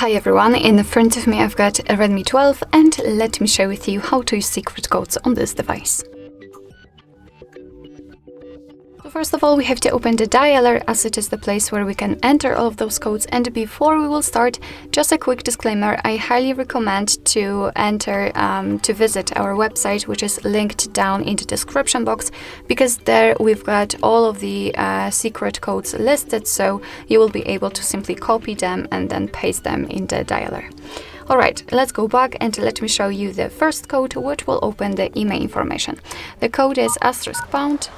Hi everyone, in front of me I've got a Redmi 12 and let me share with you how to use secret codes on this device. So first of all, we have to open the dialer, as it is the place where we can enter all of those codes. And before we will start, just a quick disclaimer, I highly recommend to visit our website, which is linked down in the description box, because there we've got all of the secret codes listed, so you will be able to simply copy them and then paste them in the dialer. Alright, let's go back and let me show you the first code, which will open the email information. The code is *#06#.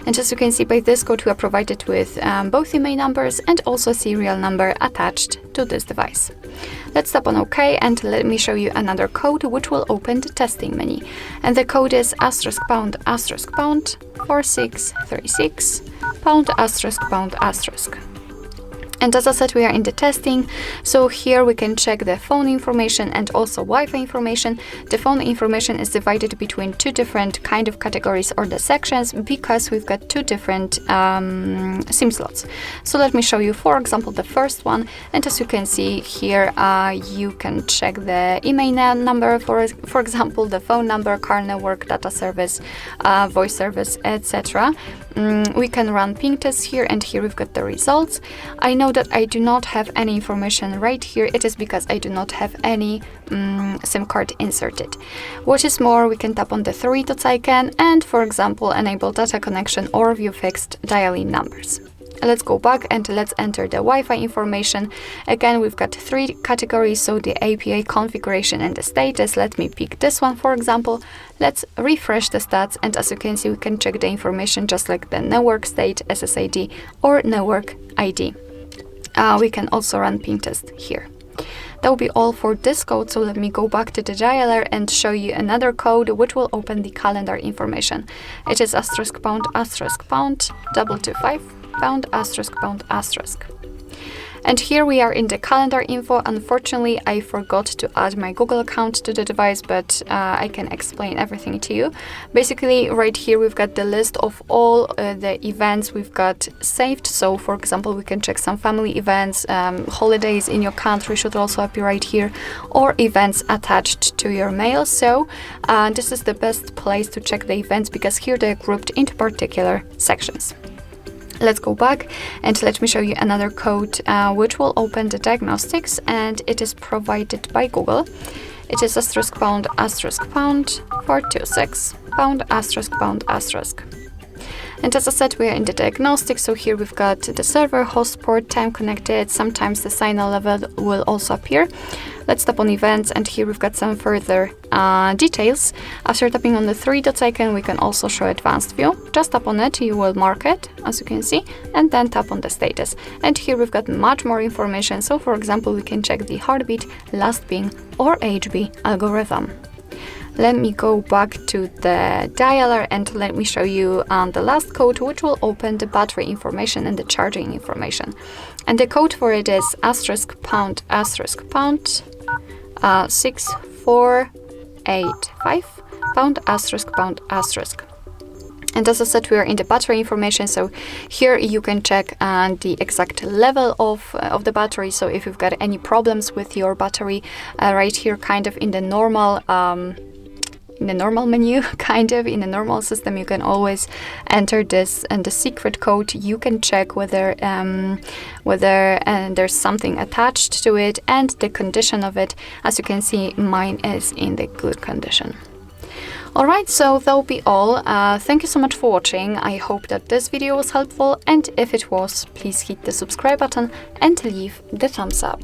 And as you can see by this code, we are provided with both email numbers and also a serial number attached to this device. Let's tap on OK and let me show you another code which will open the testing menu. And the code is *#4636#*#. And as I said, we are in the testing, so here we can check the phone information and also Wi-Fi information. The phone information is divided between two different kind of categories or the sections, because we've got two different SIM slots. So let me show you, for example, the first one. And as you can see here, you can check the email number, for example, the phone number, car network, data service, voice service, etc. We can run ping tests here, and here we've got the results. I know that I do not have any information right here. It is because I do not have any SIM card inserted. What is more, we can tap on the three dots icon and, for example, enable data connection or view fixed dialing numbers. Let's go back and let's enter the Wi-Fi information. Again, we've got three categories, so the API configuration and the status. Let me pick this one, for example. Let's refresh the stats, and as you can see, we can check the information just like the network state, SSID, or network ID. We can also run ping test here. That will be all for this code, so let me go back to the dialer and show you another code which will open the calendar information. It is *##225#*##. And here we are in the calendar info. Unfortunately, I forgot to add my Google account to the device, but I can explain everything to you. Basically, right here we've got the list of all the events we've got saved. So, for example, we can check some family events, holidays in your country should also appear right here, or events attached to your mail. So, this is the best place to check the events, because here they're grouped into particular sections. Let's go back and let me show you another code which will open the diagnostics, and it is provided by Google. It is *##426#*##. And as I said, we are in the diagnostics, so here we've got the server, host port, time connected. Sometimes the signal level will also appear. Let's tap on events, and here we've got some further details. After tapping on the three dots icon, we can also show advanced view. Just tap on it, you will mark it, as you can see, and then tap on the status. And here we've got much more information. So, for example, we can check the heartbeat, last ping, or HB algorithm. Let me go back to the dialer and let me show you the last code, which will open the battery information and the charging information. And the code for it is *##6485#*##. And as I said, we are in the battery information, so here you can check the exact level of the battery. So if you've got any problems with your battery, right here, kind of in the normal menu, kind of in the normal system, you can always enter this and the secret code. You can check whether there's something attached to it and the condition of it. As you can see, mine is in the good condition. Alright, so that will be all. Thank you so much for watching. I hope that this video was helpful, and if it was, please hit the subscribe button and leave the thumbs up.